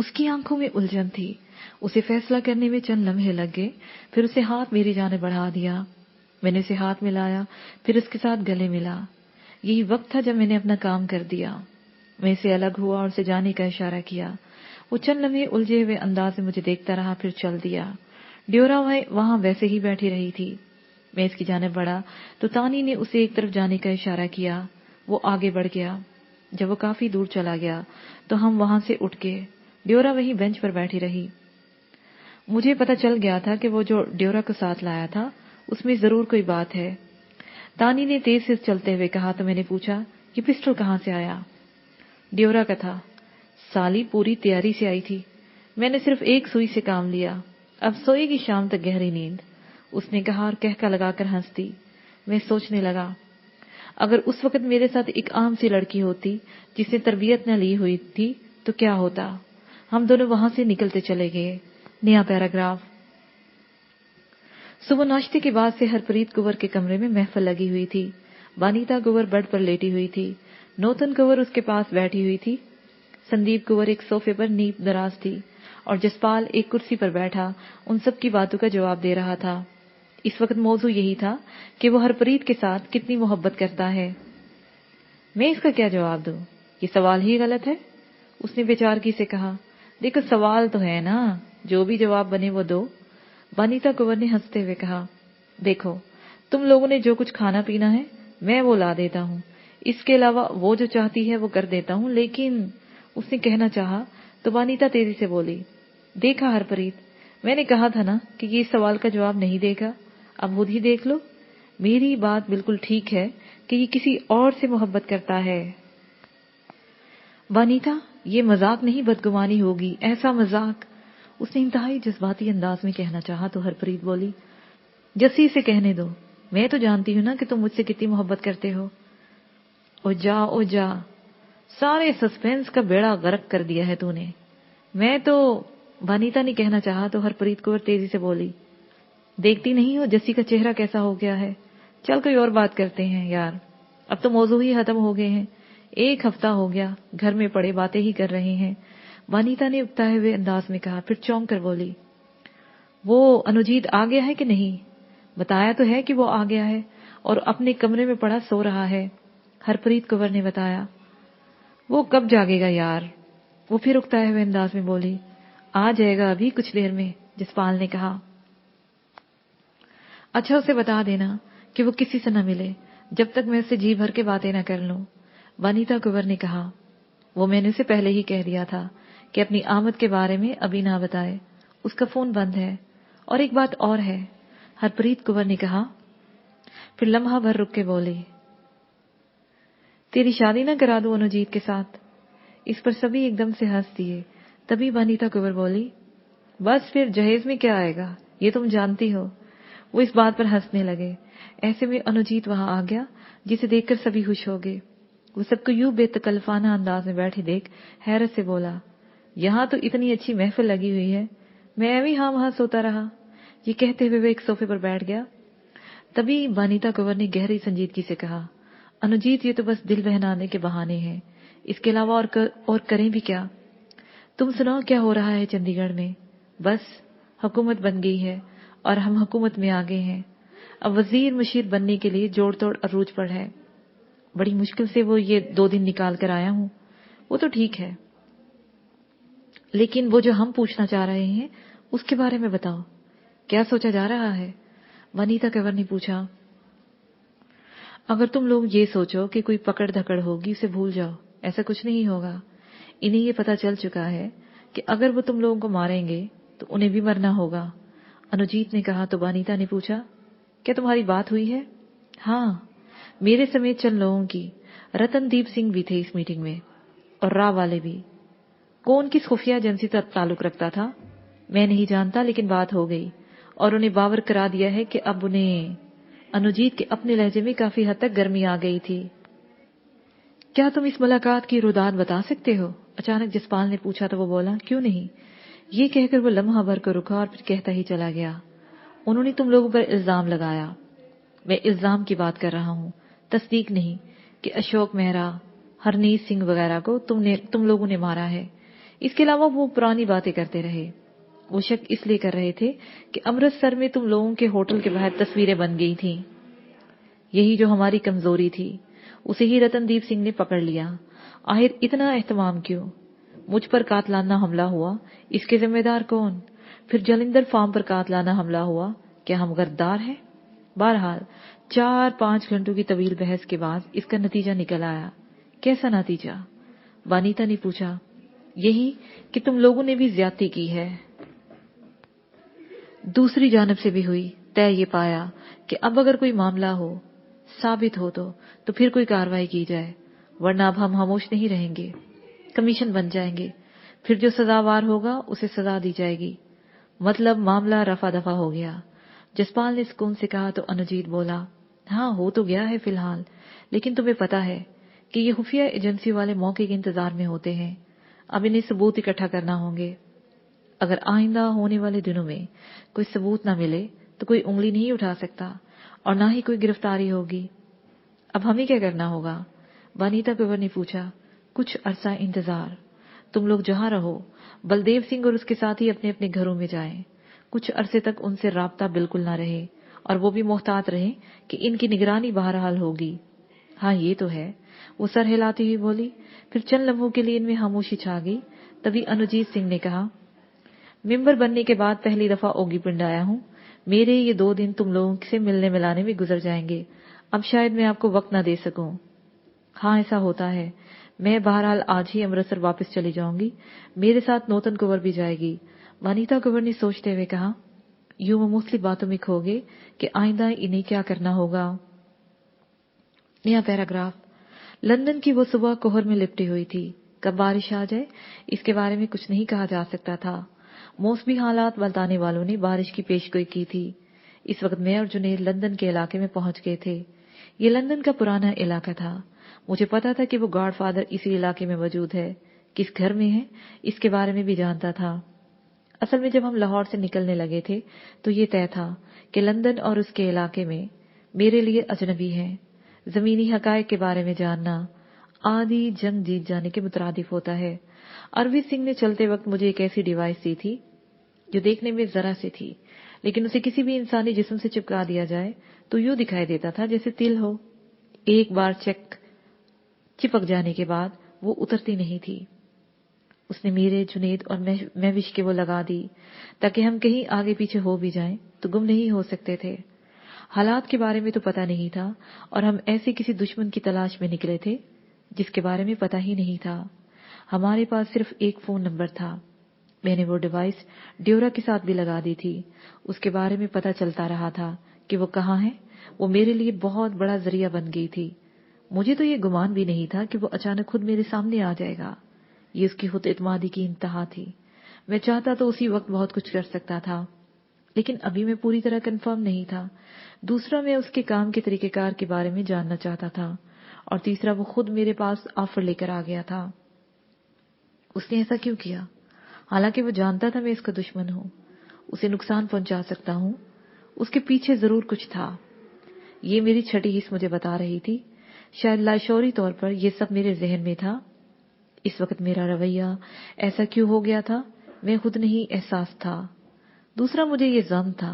اس کی آنکھوں میں الجھن تھی. اسے فیصلہ کرنے میں چند لمحے لگ گئے. پھر اسے ہاتھ میری جانب بڑھا دیا. میں نے اسے ہاتھ ملایا, پھر اس کے ساتھ گلے ملا. یہی وقت تھا جب میں نے اپنا کام کر دیا. میں اسے الگ ہوا اور اسے جانے کا اشارہ کیا. وہ چند لمحے الجھے ہوئے انداز میں مجھے دیکھتا رہا, پھر چل دیا. ڈیورا وہاں ویسے ہی بیٹھی رہی تھی. میں اس کی جانب بڑھا تو تانی نے اسے ایک طرف جانے کا اشارہ کیا. وہ آگے بڑھ گیا. جب وہ کافی دور چلا گیا تو ہم وہاں سے اٹھ گئے. ڈیورا وہیں بینچ پر بیٹھی رہی. مجھے پتا چل گیا تھا کہ وہ جو ڈیورا کو ساتھ لایا تھا اس میں ضرور کوئی بات ہے. تانی نے تیز سے چلتے ہوئے کہا تو میں نے پوچھا, یہ پسٹل کہاں سے آیا؟ ڈیورا کا تھا. سالی پوری تیاری سے آئی تھی. میں نے صرف ایک سوئی سے کام لیا. اب سوئے گی شام تک گہری نیند, اس نے کہا اور کہکا لگا کر ہنس دی. میں سوچنے لگا, اگر اس وقت میرے ساتھ ایک عام سی لڑکی ہوتی جس نے تربیت نہ لی ہوئی تھی تو کیا ہوتا. ہم دونوں وہاں سے نکلتے چلے گئے. نیا پیراگراف. صبح ناشتے کے بعد سے ہرپریت کنور کے کمرے میں محفل لگی ہوئی تھی. وانیتا کنور بیڈ پر لیٹی ہوئی تھی. نوتن کنور اس کے پاس بیٹھی ہوئی تھی. سندیپ کنور ایک صوفے پر نیب دراز تھی اور جسپال ایک کرسی پر بیٹھا ان سب کی باتوں کا جواب دے رہا تھا. اس وقت موضوع یہی تھا کہ وہ ہرپریت کے ساتھ کتنی محبت کرتا ہے. میں اس کا کیا جواب دوں؟ یہ سوال ہی غلط ہے, اس نے بیچارگی سے کہا. دیکھو سوال تو ہے نا, جو بھی جواب بنے وہ دو. وانیتا کنور نے ہنستے ہوئے کہا, دیکھو تم لوگوں نے جو کچھ کھانا پینا ہے میں وہ لا دیتا ہوں. اس کے علاوہ وہ جو چاہتی ہے وہ کر دیتا ہوں. لیکن اس نے کہنا چاہا تو وانیتا تیزی سے بولی, دیکھا ہرپریت, میں نے کہا تھا نا کہ یہ سوال کا جواب نہیں دے گا. اب خود ہی دیکھ لو. میری بات بالکل ٹھیک ہے کہ یہ کسی اور سے محبت کرتا ہے. وانیتا, یہ مذاق نہیں بدگمانی ہوگی, ایسا مذاق. اس نے انتہائی جذباتی انداز میں کہنا چاہا تو ہرپریت بولی, جسی سے کہنے دو, میں تو جانتی ہوں نا کہ تم مجھ سے کتنی محبت کرتے ہو. او جا, سارے سسپینس کا بیڑا غرق کر دیا ہے تو نے. میں تو وانیتا نے کہنا چاہا تو ہرپریت کور تیزی سے بولی, دیکھتی نہیں ہو جسی کا چہرہ کیسا ہو گیا ہے. چل کوئی اور بات کرتے ہیں یار, اب تو موضوع ہی ختم ہو گئے ہیں. ایک ہفتہ ہو گیا گھر میں پڑے باتیں ہی کر رہے ہیں. وانیتا نے اکتائے ہوئے انداز میں کہا, پھر چونک کر بولی, وہ انوجیت آ گیا ہے کہ نہیں؟ بتایا تو ہے کہ وہ آ گیا ہے اور اپنے کمرے میں پڑا سو رہا ہے. ہرپریت کنور نے بتایا. وہ کب جاگے گا یار؟ وہ پھر اکتائے ہوئے انداز میں بولی, آ جائے گا ابھی کچھ دیر میں, جسپال نے کہا. اچھا اسے بتا دینا کہ وہ کسی سے نہ ملے جب تک میں اسے جی بھر کے باتیں نہ کر لوں. وانیتا کنور نے کہا. وہ میں نے اسے پہلے ہی کہہ دیا تھا کہ اپنی آمد کے بارے میں ابھی نہ بتائے, اس کا فون بند ہے. اور ایک بات اور ہے, ہرپریت کنور نے کہا. پھر لمحہ بھر رک کے بولی, تیری شادی نہ کرا دوں انوجیت کے ساتھ؟ اس پر سبھی ایک دم سے ہنس دیے. تبھی وانیتا کنور بولی, بس پھر جہیز میں کیا آئے گا, یہ تم جانتی ہو. وہ اس بات پر ہنسنے لگے. ایسے میں انوجیت وہاں آ گیا جسے دیکھ کر سبھی خوش ہو گئے. وہ سب کو یوں بے تکلفانہ انداز میں بیٹھے دیکھ حیرت سے بولا, یہاں تو اتنی اچھی محفل لگی ہوئی ہے, میں بھی ہاں وہاں سوتا رہا. یہ کہتے ہوئے وہ ایک صوفے پر بیٹھ گیا. تبھی وانیتا کنور نے گہری سنجیدگی سے کہا, انوجیت یہ تو بس دل بہلانے کے بہانے ہیں, اس کے علاوہ اور کریں بھی کیا؟ تم سناؤ کیا ہو رہا ہے چنڈی گڑھ میں؟ بس حکومت بن گئی ہے اور ہم حکومت میں آ گئے ہیں. اب وزیر مشیر بننے کے لیے جوڑ توڑ عروج پر ہے. بڑی مشکل سے وہ یہ 2 دن نکال کر آیا ہوں. وہ تو ٹھیک ہے, لیکن وہ جو ہم پوچھنا چاہ رہے ہیں اس کے بارے میں بتاؤ, کیا سوچا جا رہا ہے؟ وانیتا کنور نے پوچھا. اگر تم لوگ یہ سوچو کہ کوئی پکڑ دھکڑ ہوگی اسے بھول جاؤ, ایسا کچھ نہیں ہوگا. انہیں یہ پتا چل چکا ہے کہ اگر وہ تم لوگوں کو ماریں گے تو انہیں بھی مرنا ہوگا. انوجیت نے کہا تو وانیتا نے پوچھا, کیا تمہاری بات ہوئی ہے؟ ہاں, میرے سمیت چند لوگوں کی. رتن دیپ سنگھ بھی تھے اس میٹنگ میں اور راہ والے بھی. کون کس خفیہ ایجنسی سے تعلق رکھتا تھا میں نہیں جانتا, لیکن بات ہو گئی اور انہیں باور کرا دیا ہے کہ اب انہیں. انوجیت کے اپنے لہجے میں کافی حد تک گرمی آ گئی تھی. کیا تم اس ملاقات کی روداد بتا سکتے ہو؟ اچانک جسپال نے پوچھا تو وہ بولا, کیوں نہیں. یہ کہہ کر وہ لمحہ بھر کو رکا اور پھر کہتا ہی چلا گیا, انہوں نے تم لوگوں پر الزام لگایا. میں الزام کی بات کر رہا ہوں, تصدیق نہیں, کہ اشوک مہرا, ہرنیت سنگھ وغیرہ کو تم لوگوں نے مارا ہے. इसके अलावा वो पुरानी बातें करते रहे। वो शक इसलिए कर रहे थे कि अमृतसर में तुम लोगों के होटल के बाहर तस्वीरें बन गई थीं। यही जो हमारी कमजोरी थी, उसे ही रतनदीप सिंह ने पकड़ लिया। आखिर इतना एहतमाम क्यों? मुझ पर कातलाना हमला हुआ, इसके जिम्मेदार कौन? फिर जलिंदर फार्म पर कातलाना हमला हुआ, क्या हम गद्दार हैं? बहरहाल 4-5 घंटों की तवील बहस के बाद इसका नतीजा निकल आया। कैसा नतीजा? वानीता ने पूछा। यही कि तुम लोगों ने भी ज्यादती की है। दूसरी जानब से भी हुई। तय ये पाया कि अब अगर कोई मामला हो, साबित हो तो फिर कोई कार्रवाई की जाए, वरना अब हम खामोश नहीं रहेंगे। कमीशन बन जाएंगे, फिर जो सजावार होगा उसे सजा दी जाएगी। मतलब मामला रफा दफा हो गया। जसपाल ने सुकून से कहा तो अनुजीत बोला, हाँ हो तो गया है फिलहाल, लेकिन तुम्हें पता है कि ये खुफिया एजेंसी वाले मौके के इंतजार में होते हैं। अब इन्हें सबूत इकट्ठा करना होंगे। अगर आइंदा होने वाले दिनों में कोई सबूत ना मिले तो कोई उंगली नहीं उठा सकता और ना ही कोई गिरफ्तारी होगी। अब हमें क्या करना होगा? वानीता कुंवर ने पूछा। कुछ अरसा इंतजार। तुम लोग जहां रहो, बलदेव सिंह और उसके साथी अपने अपने घरों में जाएं। कुछ अरसे तक उनसे राब्ता बिल्कुल ना रहे और वो भी मोहतात रहे कि इनकी निगरानी बहरहाल होगी। हाँ ये तो है, वो सर हिलाती हुई बोली। फिर चंद लम्हों के लिए इनमें खामोशी छा गई। तभी अनुजीत सिंह ने कहा, मेंबर बनने के बाद पहली दफा ओगी पिंड आया हूं। मेरे ये 2 दिन तुम लोगों से मिलने मिलाने में गुजर जाएंगे। अब शायद मैं आपको वक्त ना दे सकूं। हाँ ऐसा होता है। मैं बहरहाल आज ही अमृतसर वापस चली जाऊंगी। मेरे साथ नूतन कुंवर भी जाएगी। वानीता कुंवर ने सोचते हुए कहा। यूं वो मुस्लिम बातों में खो गए कि आइंदा इन्हें क्या करना होगा। नया पैराग्राफ। लंदन की वो सुबह कोहर में लिपटी हुई थी। कब बारिश आ जाए इसके बारे में कुछ नहीं कहा जा सकता था। मौसमी हालात बताने वालों ने बारिश की पेशगोई की थी। इस वक्त मैं और जुनेर लंदन के इलाके में पहुंच गए थे। ये लंदन का पुराना इलाका था। मुझे पता था कि वो गॉडफादर इसी इलाके में मौजूद है। किस घर में है इसके बारे में भी जानता था। असल में जब हम लाहौर से निकलने लगे थे तो ये तय था कि लंदन और उसके इलाके में मेरे लिए अजनबी है। जमीनी हकायक के बारे में जानना आधी जंग जीत जाने के मुतरादिफ होता है। अरविंद सिंह ने चलते वक्त मुझे एक ऐसी डिवाइस दी थी जो देखने में जरा सी थी, लेकिन उसे किसी भी इंसानी जिस्म से चिपका दिया जाए तो यूं दिखाई देता था जैसे तिल हो। एक बार चिपक जाने के बाद वो उतरती नहीं थी। उसने मेरे, जुनेद और महविश के वो लगा दी ताकि हम कहीं आगे पीछे हो भी जाएं तो गुम नहीं हो सकते थे। हालात के बारे में तो पता नहीं था और हम ऐसे किसी दुश्मन की तलाश में निकले थे जिसके बारे में पता ही नहीं था। हमारे पास सिर्फ एक फोन नंबर था। मैंने वो डिवाइस ड्योरा के साथ भी लगा दी थी। उसके बारे में पता चलता रहा था कि वो कहाँ है। वो मेरे लिए बहुत बड़ा जरिया बन गई थी। मुझे तो ये गुमान भी नहीं था कि वो अचानक खुद मेरे सामने आ जाएगा। ये उसकी खुद इत्मादी की इंतहा थी। मैं चाहता तो उसी वक्त बहुत कुछ कर सकता था, लेकिन अभी मैं पूरी तरह कंफर्म नहीं था। दूसरा, मैं उसके काम के तरीकेकार के बारे में जानना चाहता था और तीसरा, वो खुद मेरे पास ऑफर लेकर आ गया था। उसने ऐसा क्यों किया? हालांकि वो जानता था मैं इसका दुश्मन हूं, उसे नुकसान पहुंचा सकता हूं। उसके पीछे जरूर कुछ था। ये मेरी छठी हिस्स मुझे बता रही थी। शायद लाशौरी तौर पर यह सब मेरे जहन में था। इस वक्त मेरा रवैया ऐसा क्यों हो गया था मैं खुद नहीं एहसास था। दूसरा, मुझे ये ज़म था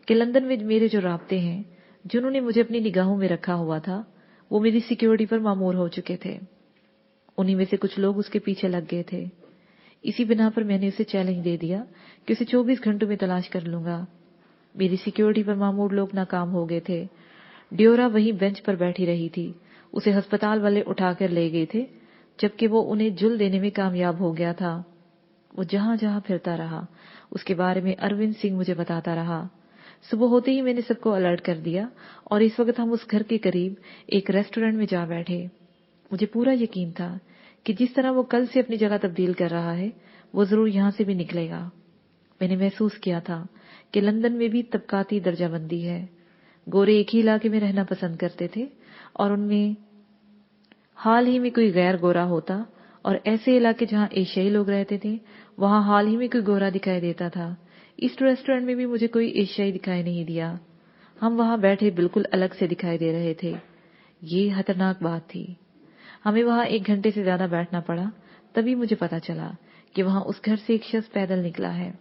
कि लंदन में मेरे जो राब्ते हैं, जिन्होंने मुझे अपनी निगाहों में रखा हुआ था, वो मेरी सिक्योरिटी पर मामूर हो चुके थे। उन्हीं में से कुछ लोग उसके पीछे लग गए थे। इसी बिना पर मैंने उसे चैलेंज दे दिया कि उसे 24 घंटों में तलाश कर लूंगा। मेरी सिक्योरिटी पर मामूर लोग नाकाम हो गए थे। ड्योरा वहीं बेंच पर बैठी रही थी। उसे अस्पताल वाले उठाकर ले गए थे, जबकि वो उन्हें जुल देने में कामयाब हो गया था। वो जहां जहां फिरता रहा, उसके बारे में अरविंद सिंह मुझे बताता रहा। सुबह होते ही मैंने सबको अलर्ट कर दिया और इस वक्त हम उस घर के करीब एक रेस्टोरेंट में जा बैठे। मुझे पूरा यकीन था कि जिस तरह वो कल से अपनी जगह तब्दील कर रहा है, वो जरूर यहां से भी निकलेगा। मैंने महसूस किया था कि लंदन में भी तबकाती दर्जाबंदी है। गोरे एक ही इलाके में रहना पसंद करते थे और उनमें हाल ही में कोई गैर गोरा होता, और ऐसे इलाके जहां एशियाई लोग रहते थे वहां हाल ही में कोई गोरा दिखाई देता था। इस रेस्टोरेंट में भी मुझे कोई एशियाई दिखाई नहीं दिया। हम वहां बैठे बिल्कुल अलग से दिखाई दे रहे थे। ये खतरनाक बात थी। हमें वहां 1 घंटे से ज्यादा बैठना पड़ा। तभी मुझे पता चला کہ वहां उस घर से एक शख्स पैदल निकला है।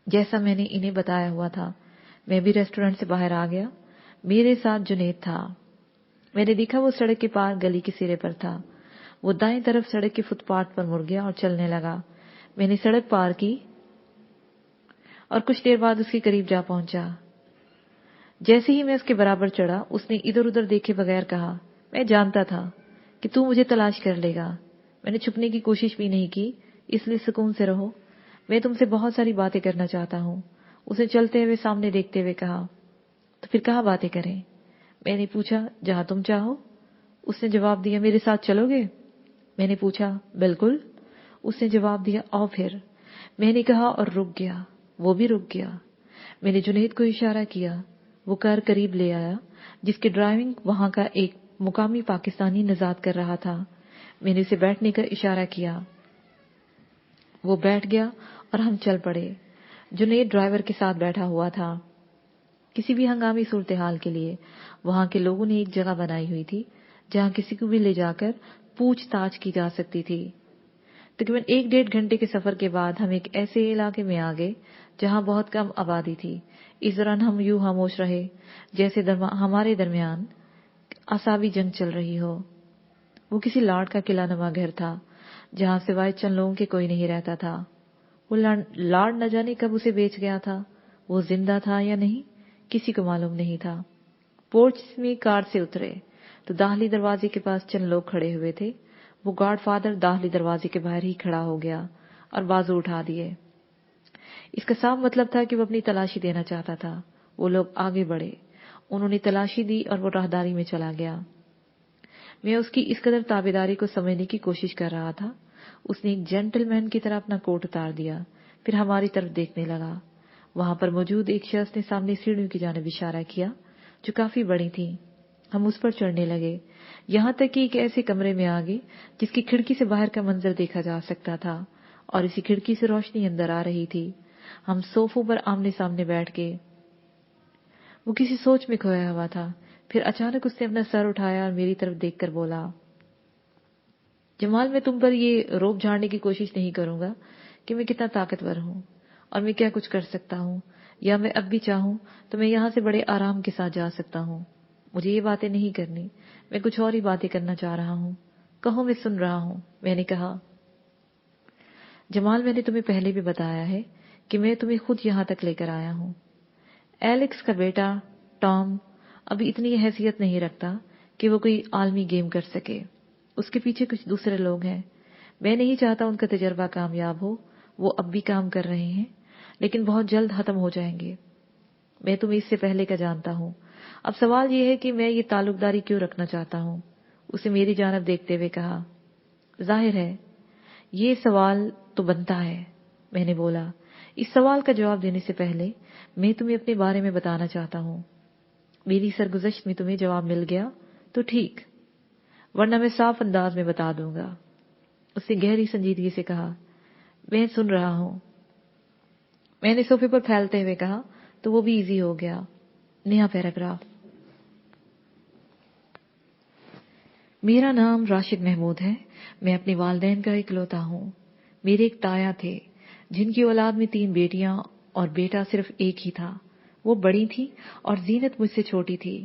जैसा मैंने इन्हें बताया हुआ था, मैं भी रेस्टोरेंट से बाहर आ गया। मेरे साथ जुनैद था। मैंने देखा वो सड़क के पार गली के सिरे पर था। वो दाएं तरफ सड़क के फुटपाथ पर मुड़ गया और चलने लगा। मैंने सड़क पार की और कुछ देर बाद उसके करीब जा पहुंचा। जैसे ही मैं उसके बराबर चढ़ा, उसने इधर उधर देखे बगैर कहा, मैं जानता था कि तू मुझे तलाश कर लेगा। मैंने छुपने की कोशिश भी नहीं की, इसलिए सुकून से रहो, मैं तुमसे बहुत सारी बातें करना चाहता हूँ। उसे चलते हुए सामने देखते हुए कहा, तो फिर कहाँ बातें करें? मैंने पूछा, जहां तुम चाहो। उसने जवाब दिया, मेरे साथ चलोगे? मैंने पूछा, बिल्कुल। उसने जवाब दिया, आओ फिर। मैंने कहा और रुक गया। वो भी रुक गया। मैंने जुनैद को इशारा किया। वो कार करीब ले आया, जिसकी ड्राइविंग वहां का एक मुकामी पाकिस्तानी निजात कर रहा था। मैंने उसे बैठने का इशारा किया। वो बैठ गया और हम चल पड़े। जुनैद ड्राइवर के साथ बैठा हुआ था। किसी भी हंगामी सूरत हाल के लिए वहां के लोगों ने एक जगह बनाई हुई थी जहां किसी को भी ले जाकर पूछताछ की जा सकती थी। तकरीबन 1-1.5 घंटे के सफर के बाद हम एक ऐसे इलाके में आ गए जहां बहुत कम आबादी थी। इस दौरान हम यूं खामोश रहे जैसे हमारे दरमियान आसाबी जंग चल रही हो। वो किसी लाड का किला नुमा घर था जहां सिवाय चंद लोगों के कोई नहीं रहता था। वो लाड न जाने कब उसे बेच गया था। वो जिंदा था या नहीं, किसी को मालूम नहीं था। पोर्च में कार से उतरे तो दाखिली दरवाजे के पास चंद लोग खड़े हुए थे। वो गॉड फादर दाखिली दरवाजे के बाहर ही खड़ा हो गया और बाजू उठा दिए। इसका साफ मतलब था कि वो अपनी तलाशी देना चाहता था। वो लोग आगे बढ़े, उन्होंने तलाशी दी और वो राहदारी में चला गया। मैं उसकी इस कदर ताबेदारी को समझने की कोशिश कर रहा था। उसने एक जेंटलमैन की तरह अपना कोट उतार दिया, फिर हमारी तरफ देखने लगा। वहां पर मौजूद एक शख्स ने सामने सीढ़ियों की जानिब इशारा किया जो काफी बड़ी थी। हम उस पर चढ़ने लगे, यहां तक कि एक ऐसे कमरे में आ गए जिसकी खिड़की से बाहर का मंजर देखा जा सकता था और इसी खिड़की से रोशनी अंदर आ रही थी। हम सोफों पर आमने सामने बैठ गए। वो किसी सोच में खोया हुआ था। फिर अचानक उसने अपना सर उठाया और मेरी तरफ देखकर बोला, जमाल, मैं तुम पर ये रोब झाड़ने की कोशिश नहीं करूंगा कि मैं कितना ताकतवर हूं और मैं क्या कुछ कर सकता हूं, या मैं अब भी चाहूं तो मैं यहां से बड़े आराम के साथ जा सकता हूं। मुझे ये बातें नहीं करनी, मैं कुछ और ही बातें करना चाह रहा हूं। कहो, मैं सुन रहा हूं। मैंने कहा, जमाल, मैंने तुम्हें पहले भी बताया है कि मैं तुम्हें खुद यहां तक लेकर आया हूं। एलेक्स का बेटा टॉम अभी इतनी हैसियत नहीं रखता कि वो कोई आलमी गेम कर सके। उसके पीछे कुछ दूसरे लोग हैं। मैं नहीं चाहता उनका तजर्बा कामयाब हो। वो अब भी काम कर रहे हैं, लेकिन बहुत जल्द खत्म हो जाएंगे। मैं तुम्हें इससे पहले का जानता हूं। अब सवाल यह है कि मैं ये ताल्लुकदारी क्यों रखना चाहता हूं। उसे मेरी जानब देखते हुए कहा, जाहिर है ये सवाल तो बनता है। मैंने बोला, इस सवाल का जवाब देने से पहले मैं तुम्हें अपने बारे में बताना चाहता हूं। मेरी सरगुज़श्त में तुम्हें जवाब मिल गया तो ठीक, वरना मैं साफ अंदाज में बता दूंगा। उसने गहरी संजीदगी से कहा, मैं सुन रहा हूं। मैंने सोफे पर फैलते हुए कहा, तो वो भी इजी हो गया। नया पैराग्राफ। मेरा नाम राशिद महमूद है। मैं अपने वालिदैन का इकलौता हूं। मेरे एक ताया थे जिनकी औलाद में 3 बेटियां और बेटा सिर्फ एक ही था। वो बड़ी थी और जीनत मुझसे छोटी थी।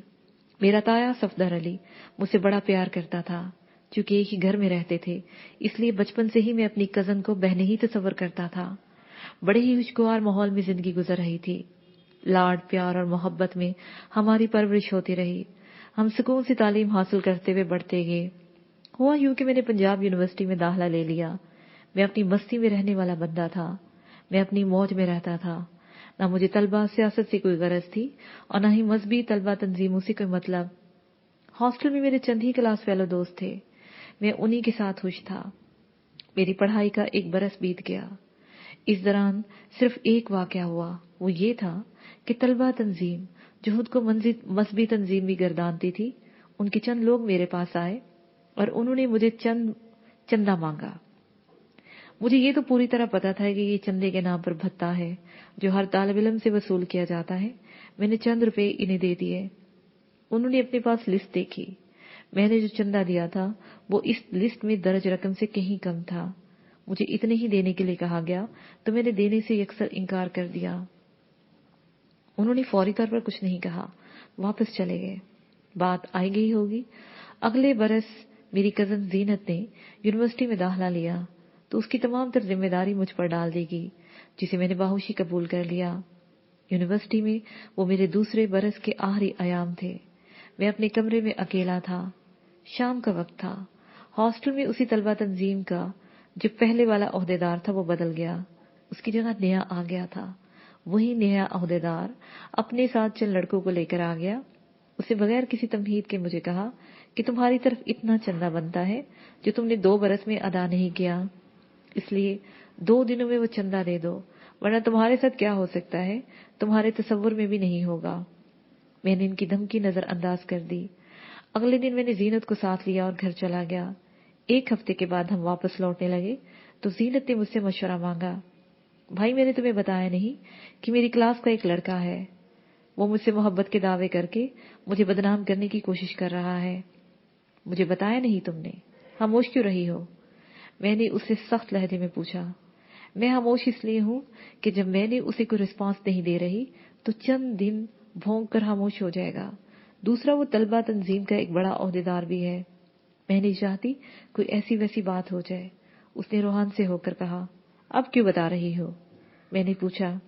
मेरा ताया सफदर अली मुझसे बड़ा प्यार करता था। चूंकि एक ही घर में रहते थे, इसलिए बचपन से ही मैं अपनी कजन को बहन ही तस्वर करता था। बड़े ही खुशगवार माहौल में जिंदगी गुजर रही थी। लाड, प्यार और मोहब्बत में हमारी परवरिश होती रही। हम सुकून से तालीम हासिल करते हुए बढ़ते गए। हुआ यूं कि मैंने पंजाब यूनिवर्सिटी में दाखिला ले लिया। मैं अपनी मस्ती में रहने वाला बंदा था। मैं अपनी मौज में रहता था। ना मुझे तलबा सियासत से कोई गरज थी और ना ही मजहबी तलबा तंजीमों से कोई मतलब। हॉस्टल में मेरे चंद ही क्लास फेलो दोस्त थे। मैं उन्हीं के साथ खुश था। मेरी पढ़ाई का 1 बरस बीत गया। इस दौरान सिर्फ एक वाकया हुआ। वो ये था कि तलबा तंजीम जो खुद को मजहबी तंजीम भी गर्दानती थी, उनके चंद लोग मेरे पास आए और उन्होंने मुझे चंदा मांगा। मुझे ये तो पूरी तरह पता था कि ये चंदे के नाम पर भत्ता है जो हर तालिब इल्म से वसूल किया जाता है। मैंने चंद रुपए इन्हें दे दिए। उन्होंने अपने पास लिस्ट देखी। मैंने जो चंदा दिया था वो इस लिस्ट में दर्ज रकम से कहीं कम था। मुझे इतने ही देने के लिए कहा गया तो मैंने देने से अक्सर इनकार कर दिया। उन्होंने फौरी तौर पर कुछ नहीं कहा, वापस चले गए। बात आई गई होगी। अगले बरस मेरी कजन जीनत ने यूनिवर्सिटी में दाखिला लिया तो उसकी तमाम तर जिम्मेदारी मुझ पर डाल देगी, जिसे मैंने बाहोशी कबूल कर लिया। यूनिवर्सिटी में वो मेरे दूसरे बरस के आखिरी अयाम थे। मैं अपने कमरे में अकेला था। शाम का वक्त था। हॉस्टल में उसी तलबा तंजीम का जो पहले वाला ओहदेदार था वो बदल गया। उसकी जगह नया आ गया था। वही नया ओहदेदार अपने साथ चंद लड़कों को लेकर आ गया। उसे बगैर किसी तमहीद के मुझे कहा कि तुम्हारी तरफ इतना चंदा बनता है जो तुमने 2 बरस में अदा नहीं किया, इसलिए 2 दिनों में वो चंदा दे दो, वरना तुम्हारे साथ क्या हो सकता है तुम्हारे तसव्वुर में भी नहीं होगा। मैंने इनकी धमकी नजरअंदाज कर दी। अगले दिन मैंने जीनत को साथ लिया और घर चला गया। 1 हफ्ते के बाद हम वापस लौटने लगे तो जीनत ने मुझसे मशवरा मांगा। भाई, मैंने तुम्हें बताया नहीं कि मेरी क्लास का एक लड़का है। वो मुझसे मोहब्बत के दावे करके मुझे बदनाम करने की कोशिश कर रहा है। मुझे बताया नहीं तुमने, खामोश क्यों रही हो? मैंने उससे सख्त लहजे में पूछा। मैं खामोश इसलिए हूं कि जब मैंने उसे कोई रिस्पांस नहीं दे रही तो चंद दिन भौंक कर खामोश हो जाएगा। दूसरा, वो तलबा तंजीम का एक बड़ा ओहदेदार भी है। मैं नहीं चाहती कोई ऐसी वैसी बात हो जाए। उसने रूहान से होकर कहा, अब क्यों बता रही हो? मैंने पूछा।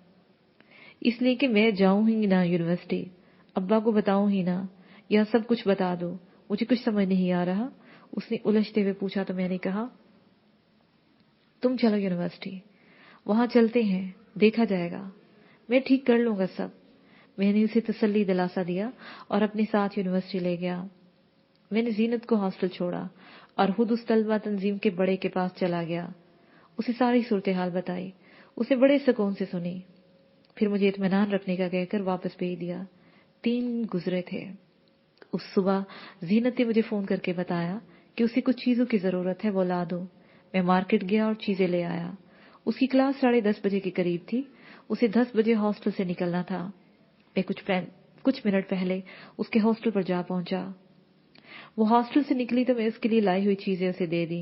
इसलिए कि मैं जाऊं ही ना यूनिवर्सिटी, अब्बा को बताऊं ही ना, या सब कुछ बता दो, मुझे कुछ समझ नहीं आ रहा। उसने उलझते हुए पूछा तो मैंने कहा, तुम चलो यूनिवर्सिटी, वहां चलते हैं, देखा जाएगा, मैं ठीक कर लूंगा सब। मैंने उसे तसल्ली दिलासा दिया और अपने साथ यूनिवर्सिटी ले गया। मैंने जीनत को हॉस्टल छोड़ा और खुद उस तलबा तंजीम के बड़े के पास चला गया। उसे सारी सूरत हाल बताई। उसे बड़े सुकून से सुनी। फिर मुझे इत्मीनान रखने का कहकर वापस भेज दिया। 3 गुजरे थे। उस सुबह जीनत ने मुझे फोन करके बताया कि उसे कुछ चीजों की जरूरत है, वो ला दो। मैं मार्केट गया और चीजें ले आया। उसकी क्लास 10:30 बजे के करीब थी। उसे 10 बजे हॉस्टल से निकलना था। मैं कुछ मिनट पहले उसके हॉस्टल पर जा पहुंचा। वो हॉस्टल से निकली तो मैं उसके लिए लाई हुई चीजें उसे दे दी।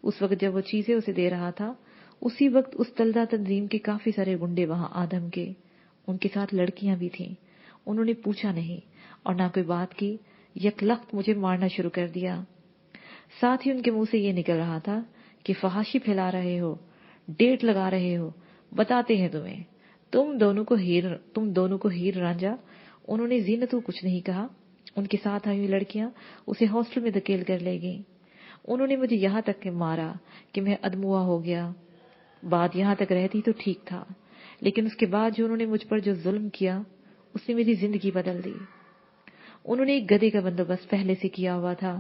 उस वक्त जब वो चीजें उसे दे रहा था, उसी वक्त उस तलदा तंजीम के काफी सारे गुंडे वहां आदम के। उनके साथ लड़कियां भी थीं। उन्होंने पूछा नहीं और ना कोई बात की, यकलख्त मुझे मारना शुरू कर दिया। साथ ही उनके मुंह से ये निकल रहा था कि फहाशी फैला रहे हो, डेट लगा रहे हो, बताते हैं तुम्हें, तुम दोनों को हीर रांझा। उन्होंने जीनत को कुछ नहीं कहा। उनके साथ आई हुई लड़कियां उसे हॉस्टल में धकेल कर ले गईं। उन्होंने मुझे यहां तक के मारा कि मैं अदमुआ हो गया। बात यहां तक रहती तो ठीक था, लेकिन उसके बाद जो उन्होंने मुझ पर जो जुल्म किया, उसने मेरी जिंदगी बदल दी। उन्होंने एक गधे का बंदोबस्त पहले से किया हुआ था।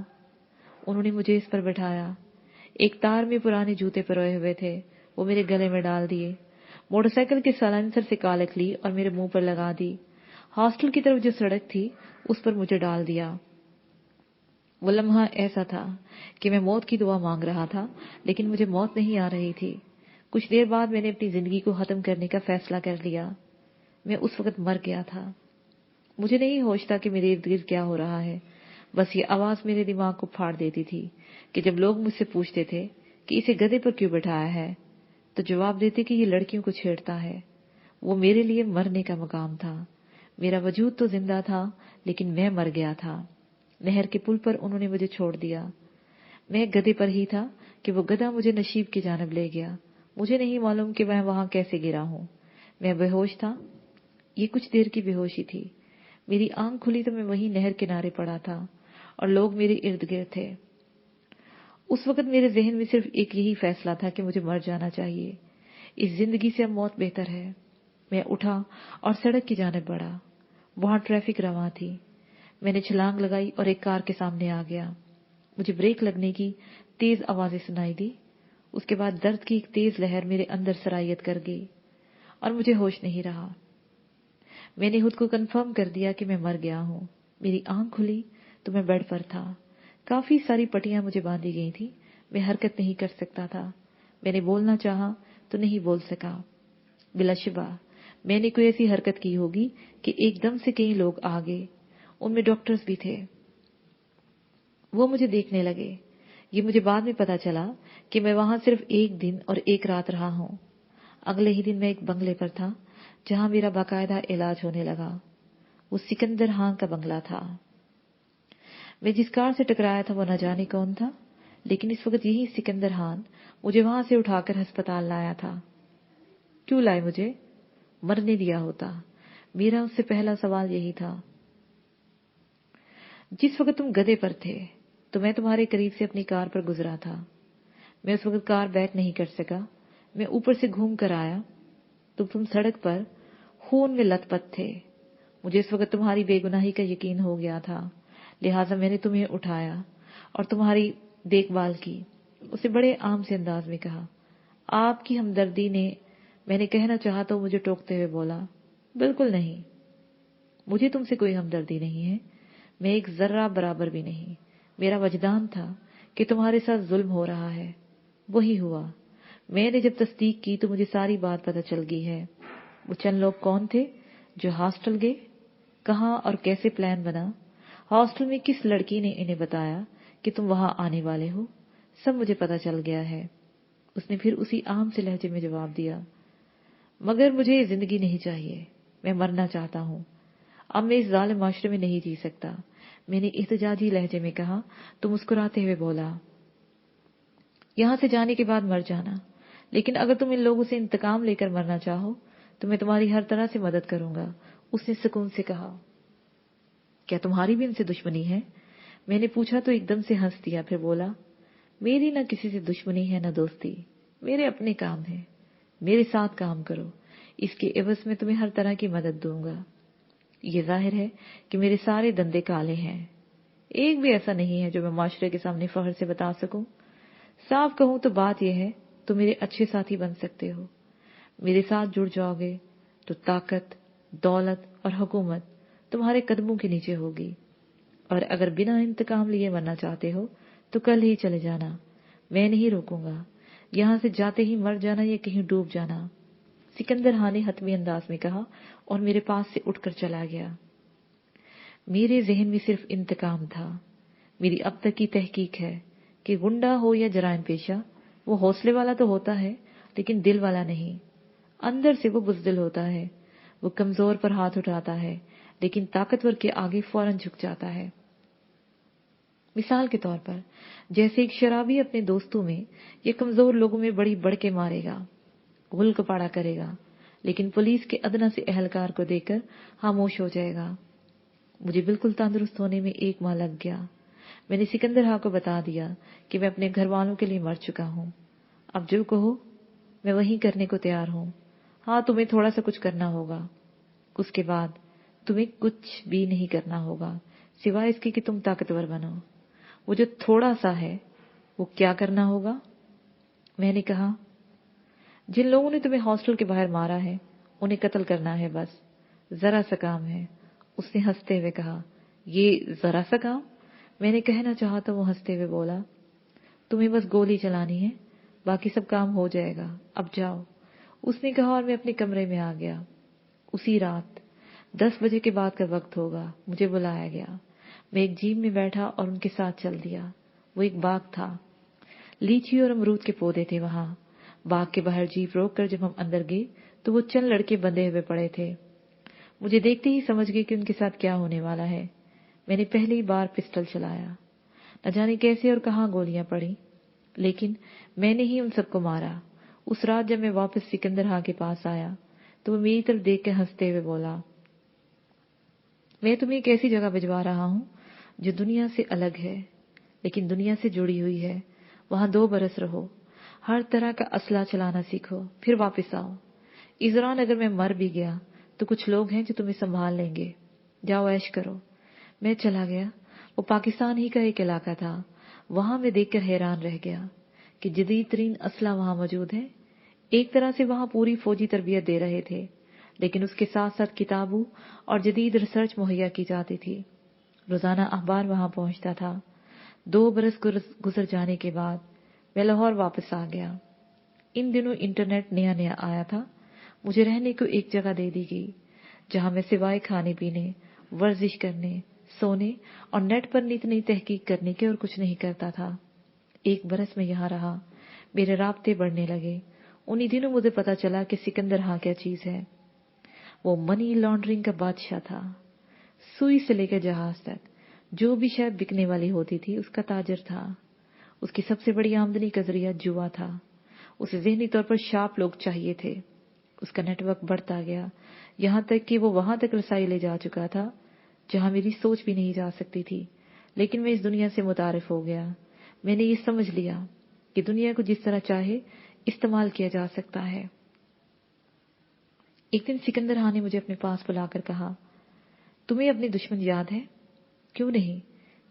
उन्होंने मुझे इस पर बैठाया। एक तार में पुराने जूते पिरोए हुए थे, वो मेरे गले में डाल दिए। मोटरसाइकिल के साइलेंसर से कालक ली और मेरे मुंह पर लगा दी। हॉस्टल की तरफ जो सड़क थी उस पर मुझे डाल दिया। वो लम्हा ऐसा था कि मैं मौत की दुआ मांग रहा था, लेकिन मुझे मौत नहीं आ रही थी। कुछ देर बाद मैंने अपनी जिंदगी को खत्म करने का फैसला कर लिया। मैं उस वक्त मर गया था। मुझे नहीं होश था कि मेरे इर्द गिर्द क्या हो रहा है। बस ये आवाज मेरे दिमाग को फाड़ देती थी कि जब लोग मुझसे पूछते थे कि इसे गधे पर क्यों बैठाया है, तो जवाब देते कि ये लड़कियों को छेड़ता है। वो मेरे लिए मरने का मकाम था। मेरा वजूद तो जिंदा था, लेकिन मैं मर गया था। नहर के पुल पर उन्होंने मुझे छोड़ दिया। मैं गधे पर ही था कि वो गधा मुझे नशीब की जानब ले गया। मुझे नहीं मालूम कि मैं वहां कैसे गिरा हूं। मैं बेहोश था। ये कुछ देर की बेहोशी थी। मेरी आंख खुली तो मैं वहीं नहर किनारे पड़ा था और लोग मेरे इर्द गिर्द थे। उस वक्त मेरे जहन में सिर्फ एक यही फैसला था कि मुझे मर जाना चाहिए। इस जिंदगी से अब मौत बेहतर है। मैं उठा और सड़क की जानिब बढ़ा। वहां ट्रैफिक रवां थी। मैंने छलांग लगाई और एक कार के सामने आ गया। मुझे ब्रेक लगने की तेज आवाजें सुनाई दी। उसके बाद दर्द की एक तेज लहर मेरे अंदर सरायत कर गई और मुझे होश नहीं रहा। मैंने खुद को कंफर्म कर दिया कि मैं मर गया हूं। मेरी आंख खुली तो मैं बेड पर था। काफी सारी पट्टियां मुझे बांधी गई थी। मैं हरकत नहीं कर सकता था। मैंने बोलना चाहा तो नहीं बोल सका। बिलाशुबा मैंने कोई ऐसी हरकत की होगी कि एकदम से कई लोग आ गए। उनमें डॉक्टर्स भी थे। वो मुझे देखने लगे। یہ مجھے بعد میں پتا چلا کہ میں وہاں صرف 1 دن اور 1 رات رہا ہوں۔ اگلے ہی دن میں ایک بنگلے پر تھا جہاں میرا باقاعدہ علاج ہونے لگا۔ وہ سکندر خان کا بنگلہ تھا۔ میں جس کار سے ٹکرایا تھا وہ نہ جانے کون تھا، لیکن اس وقت یہی سکندر خان مجھے وہاں سے اٹھا کر ہسپتال لایا تھا۔ کیوں لائے مجھے؟ مرنے دیا ہوتا، میرا اس سے پہلا سوال یہی تھا۔ جس وقت تم گدھے پر تھے تو میں تمہارے قریب سے اپنی کار پر گزرا تھا۔ میں اس وقت کار بیک نہیں کر سکا، میں اوپر سے گھوم کر آیا تو تم سڑک پر خون میں لت پت تھے۔ مجھے اس وقت تمہاری بے گناہی کا یقین ہو گیا تھا، لہٰذا میں نے تمہیں اٹھایا اور تمہاری دیکھ بھال کی۔ اسے بڑے عام سے انداز میں کہا، آپ کی ہمدردی نے، میں نے کہنا چاہا تو مجھے ٹوکتے ہوئے بولا، بالکل نہیں، مجھے تم سے کوئی ہمدردی نہیں ہے، میں ایک ذرہ برابر بھی نہیں۔ میرا وجدان تھا کہ تمہارے ساتھ ظلم ہو رہا ہے، وہی ہوا۔ میں نے جب تصدیق کی تو مجھے ساری بات پتہ چل گئی ہے۔ وہ چند لوگ کون تھے جو ہاسٹل گئے، کہاں اور کیسے پلان بنا، ہاسٹل میں کس لڑکی نے انہیں بتایا کہ تم وہاں آنے والے ہو، سب مجھے پتہ چل گیا ہے۔ اس نے پھر اسی عام سے لہجے میں جواب دیا، مگر مجھے یہ زندگی نہیں چاہیے، میں مرنا چاہتا ہوں، اب میں اس ظالم معاشرے میں نہیں جی سکتا۔ میں نے احتجاجی لہجے میں کہا تو مسکراتے ہوئے بولا، یہاں سے جانے کے بعد مر جانا، لیکن اگر تم ان لوگوں سے انتقام لے کر مرنا چاہو تو میں تمہاری ہر طرح سے مدد کروں گا۔ اس نے سکون سے کہا، کیا تمہاری بھی ان سے دشمنی ہے؟ میں نے پوچھا تو ایک دم سے ہنس دیا، پھر بولا، میری نہ کسی سے دشمنی ہے نہ دوستی، میرے اپنے کام ہیں، میرے ساتھ کام کرو، اس کے عوض میں تمہیں ہر طرح کی مدد دوں گا۔ یہ ظاہر ہے کہ میرے سارے دندے کالے ہیں، ایک بھی ایسا نہیں ہے جو میں معاشرے کے سامنے فخر سے بتا سکوں۔ صاف کہوں تو بات یہ ہے، تم میرے اچھے ساتھی بن سکتے ہو، میرے ساتھ جڑ جاؤ گے تو طاقت، دولت اور حکومت تمہارے قدموں کے نیچے ہوگی، اور اگر بنا انتقام لیے مرنا چاہتے ہو تو کل ہی چلے جانا، میں نہیں روکوں گا، یہاں سے جاتے ہی مر جانا یا کہیں ڈوب جانا۔ سکندر خان نے حتمی انداز میں کہا اور میرے پاس سے اٹھ کر چلا گیا۔ میرے ذہن میں صرف انتقام تھا۔ میری اب تک کی تحقیق ہے کہ گنڈا ہو یا جرائم پیشہ، وہ حوصلے والا تو ہوتا ہے لیکن دل والا نہیں، اندر سے وہ بزدل ہوتا ہے، وہ کمزور پر ہاتھ اٹھاتا ہے لیکن طاقتور کے آگے فوراً جھک جاتا ہے۔ مثال کے طور پر جیسے ایک شرابی اپنے دوستوں میں یا کمزور لوگوں میں بڑی بڑھ کے مارے گا، غل کپاڑا کرے گا، لیکن پولیس کے ادنا سے اہلکار کو دیکھ کر خاموش ہو جائے گا۔ مجھے بالکل تندرست ہونے میں 1 ماہ لگ گیا۔ میں نے سکندر خان کو بتا دیا کہ میں اپنے گھر والوں کے لیے مر چکا ہوں، اب جو کہو میں وہی کرنے کو تیار ہوں۔ ہاں، تمہیں تھوڑا سا کچھ کرنا ہوگا، اس کے بعد تمہیں کچھ بھی نہیں کرنا ہوگا سوائے اس کے کہ تم طاقتور بنو۔ وہ جو تھوڑا سا ہے وہ کیا کرنا ہوگا؟ میں نے کہا، جن لوگوں نے تمہیں ہاسٹل کے باہر مارا ہے انہیں قتل کرنا ہے، بس ذرا سا کام ہے۔ اس نے ہنستے ہوئے کہا، یہ ذرا سا کام؟ میں نے کہنا چاہا تو وہ ہنستے ہوئے بولا، تمہیں بس گولی چلانی ہے، باقی سب کام ہو جائے گا، اب جاؤ۔ اس نے کہا اور میں اپنے کمرے میں آ گیا۔ اسی رات 10 بجے کے بعد کا وقت ہوگا، مجھے بلایا گیا۔ میں ایک جیپ میں بیٹھا اور ان کے ساتھ چل دیا۔ وہ ایک باغ تھا، لیچی اور امرود کے پودے تھے وہاں۔ باغ کے باہر جیپ روک کر جب ہم اندر گئے تو وہ چند لڑکے بندھے ہوئے پڑے تھے۔ مجھے دیکھتے ہی سمجھ گئے کہ ان کے ساتھ کیا ہونے والا ہے۔ میں نے پہلی بار پسٹل چلایا، نہ جانے کیسے اور کہاں گولیاں پڑی، لیکن میں نے ہی ان سب کو مارا۔ اس رات جب میں واپس سکندر خان کے پاس آیا تو وہ میری طرف دیکھ کر ہنستے ہوئے بولا، میں تمہیں ایک ایسی جگہ بھجوا رہا ہوں جو دنیا سے الگ ہے لیکن دنیا سے جڑی ہوئی ہے، وہاں 2 برس رہو، ہر طرح کا اسلحہ چلانا سیکھو، پھر واپس آؤ۔ اس دوران اگر میں مر بھی گیا تو کچھ لوگ ہیں جو تمہیں سنبھال لیں گے، جاؤ عیش کرو۔ میں چلا گیا۔ وہ پاکستان ہی کا ایک علاقہ تھا۔ وہاں میں دیکھ کر حیران رہ گیا کہ جدید ترین اسلحہ وہاں موجود ہے۔ ایک طرح سے وہاں پوری فوجی تربیت دے رہے تھے، لیکن اس کے ساتھ ساتھ کتابوں اور جدید ریسرچ مہیا کی جاتی تھی۔ روزانہ اخبار وہاں پہنچتا تھا۔ 2 برس گزر جانے کے بعد میں لاہور واپس آ گیا۔ ان دنوں انٹرنیٹ نیا نیا آیا تھا۔ مجھے رہنے کو ایک جگہ دے دی گئی جہاں میں سوائے کھانے پینے، ورزش کرنے، سونے اور نیٹ پر نئی نئی تحقیق کرنے کے اور کچھ نہیں کرتا تھا۔ 1 बरस में यहाँ रहा, मेरे राब्ते बढ़ने लगे। उन्हीं दिनों मुझे पता चला कि सिकंदर हाँ क्या चीज है। वो मनी लॉन्ड्रिंग का बादशाह था। सुई से लेकर जहाज तक जो भी शय बिकने वाली होती थी उसका ताजर था। उसकी सबसे बड़ी आमदनी का जरिया जुआ था। उसे ज़हनी तौर पर शार्प लोग चाहिए थे। उसका नेटवर्क बढ़ता गया, यहाँ तक कि वो वहां तक रसाई ले जा चुका था जहां मेरी सोच भी नहीं जा सकती थी। लेकिन मैं इस दुनिया से मुतारिफ हो गया। मैंने ये समझ लिया कि दुनिया को जिस तरह चाहे इस्तेमाल किया जा सकता है। एक दिन सिकंदर हाँ ने मुझे अपने पास बुलाकर कहा, तुम्हें अपने दुश्मन याद है? क्यों नहीं,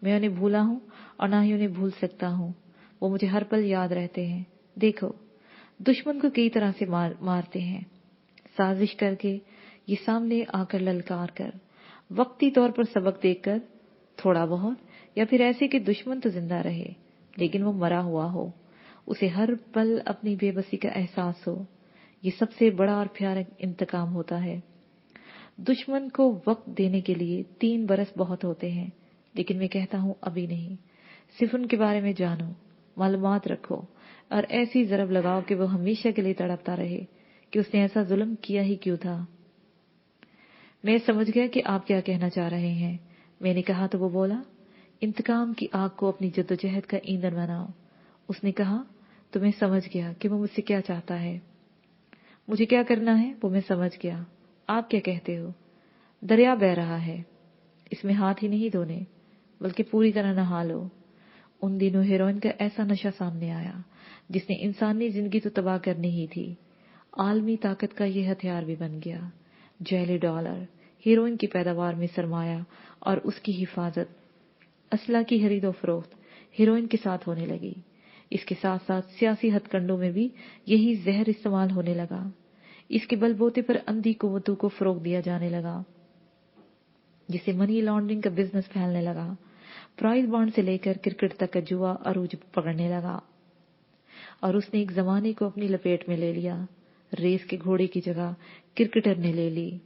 मैं उन्हें भूला हूं और ना ही उन्हें भूल सकता हूं। वो मुझे हर पल याद रहते हैं। देखो, दुश्मन को कई तरह से मारते हैं, साजिश करके, ये सामने आकर ललकार कर, वक्ती तौर पर सबक देकर थोड़ा बहुत, या फिर ऐसे कि दुश्मन तो जिंदा रहे लेकिन वो मरा हुआ हो, उसे हर पल अपनी बेबसी का एहसास हो। ये सबसे बड़ा और प्यारा इंतकाम होता है। दुश्मन को वक्त देने के लिए 3 बरस बहुत होते हैं, लेकिन मैं कहता हूं अभी नहीं। सिर्फ उनके बारे में जानो, मालूमात रखो और ऐसी जरब लगाओ कि वो हमेशा के लिए तड़पता रहे कि उसने ऐसा जुल्म किया ही क्यों था। मैं समझ गया कि आप क्या कहना चाह रहे हैं। मैंने कहा तो वो बोला, इंतकाम की आग को अपनी जद्दोजहद का ईंधन बनाओ। उसने कहा, तो मैं समझ गया कि वो मुझसे क्या चाहता है। मुझे क्या करना है वो मैं समझ गया। आप क्या कहते हो? दरिया बह रहा है, इसमें हाथ ही नहीं धोने बल्कि पूरी तरह नहा लो। उन दिनों हीरोइन का ऐसा नशा सामने आया जिसने इंसानी जिंदगी तो तबाह करनी ही थी। आलमी ताकत का ये हथियार भी बन गया। जैली डॉलर, हीरोइन की पैदावार में सरमाया और उसकी हिफाजत, असला की खरीदो फरोख्त हीरोइन के साथ होने लगी। इसके साथ साथ सियासी हथकंडों में भी यही जहर इस्तेमाल होने लगा। इसके बलबूते पर अंधी कुव्वतों को फरोग दिया जाने लगा, जिससे मनी लॉन्ड्रिंग का बिजनेस फैलने लगा। प्राइज बॉन्ड से लेकर क्रिकेट तक का जुआ अरूज पकड़ने लगा और उसने एक जमाने को अपनी लपेट में ले लिया। रेस के घोड़े की जगह क्रिकेटर ने ले ली।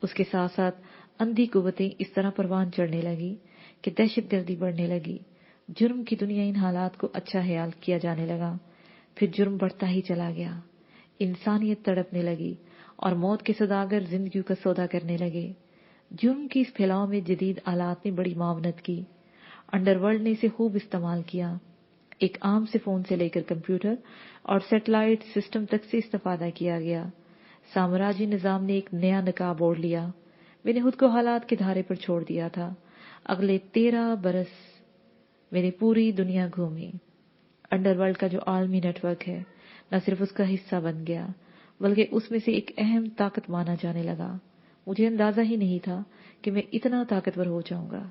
उसके साथ साथ अंधी कुव्वतें इस तरह परवान चढ़ने लगी कि दहशतगर्दी बढ़ने लगी। जुर्म की दुनिया इन हालात को अच्छा ख्याल किया जाने लगा। फिर जुर्म बढ़ता ही चला गया। इंसानियत तड़पने लगी और मौत के सौदागर जिंदगी का सौदा करने लगे। जुर्म की इस फैलाव में जदीद आलात ने बड़ी मावनत की। अंडरवर्ल्ड ने इसे खूब इस्तेमाल किया। एक आम से फोन से लेकर कंप्यूटर और सैटेलाइट सिस्टम तक से इस्तेफादा किया गया। साम्राज्य निजाम ने एक नया नकाब ओढ़ लिया। मैंने खुद को हालात के धारे पर छोड़ दिया था। अगले 13 बरस मैंने पूरी दुनिया घूमी। अंडरवर्ल्ड का जो आलमी नेटवर्क है, न सिर्फ उसका हिस्सा बन गया बल्कि उसमें से एक अहम ताकत माना जाने लगा। मुझे अंदाजा ही नहीं था कि मैं इतना ताकतवर हो जाऊंगा।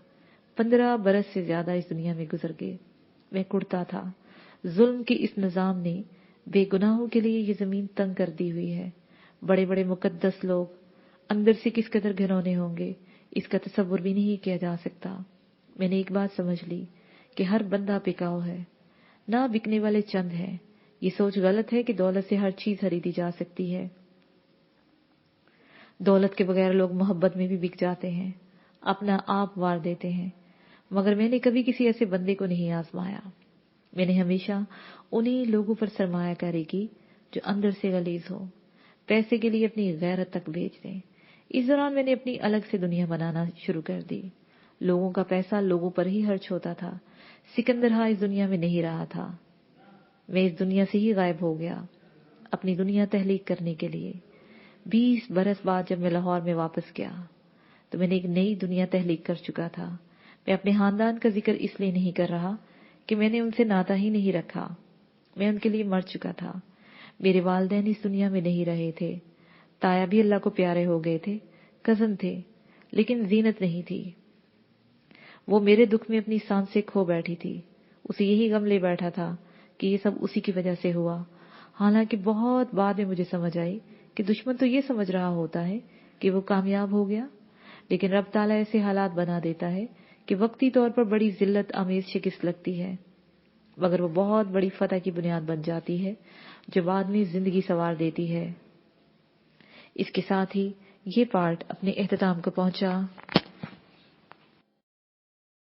15 बरस से ज्यादा इस दुनिया में गुजर गए। मैं कुड़ता था। जुल्म के इस निजाम ने बेगुनाहों के लिए ये जमीन तंग कर दी हुई है। बड़े बड़े मुकद्दस लोग अंदर से किस कदर घिनौने होंगे, इसका तसव्वुर भी नहीं किया जा सकता। मैंने एक बात समझ ली कि हर बंदा बिकाऊ है, ना बिकने वाले चंद हैं। ये सोच गलत है कि दौलत से हर चीज खरीदी जा सकती है। दौलत के बगैर लोग मोहब्बत में भी बिक जाते हैं, अपना आप वार देते हैं। मगर मैंने कभी किसी ऐसे बंदे को नहीं आजमाया। मैंने हमेशा उन्हीं लोगों पर सरमायाकारी की जो अंदर से गलीज हो, पैसे के लिए अपनी गैरत तक बेच दें। इस दौरान मैंने अपनी अलग से दुनिया बनाना शुरू कर दी। लोगों का पैसा लोगों पर ही खर्च होता था। सिकंदर हाँ इस दुनिया में नहीं रहा था। मैं इस दुनिया से ही गायब हो गया अपनी दुनिया तहलीक करने के लिए। 20 बरस बाद जब मैं लाहौर में वापस गया तो मैंने एक नई दुनिया तहलीक कर चुका था। मैं अपने खानदान का जिक्र इसलिए नहीं कर रहा कि मैंने उनसे नाता ही नहीं रखा। मैं उनके लिए मर चुका था। मेरे वालिदैन इस दुनिया में नहीं रहे थे। ताया भी अल्लाह को प्यारे हो गए थे। कजन थे, लेकिन जीनत नहीं थी। वो मेरे दुख में अपनी सांसें खो बैठी थी। उसे यही गम ले बैठा था कि ये सब उसी की वजह से हुआ। हालांकि बहुत बाद में मुझे समझ आई कि दुश्मन तो ये समझ रहा होता है कि वो कामयाब हो गया, लेकिन रब ताला ऐसे हालात बना देता है कि वक्ती तौर पर बड़ी जिल्लत आमेज शिकस्त लगती है, मगर वो बहुत बड़ी फतह की बुनियाद बन जाती है जो बाद में जिंदगी संवार देती है। इसके साथ ही ये पार्ट अपने इख्तिताम को पहुंचा।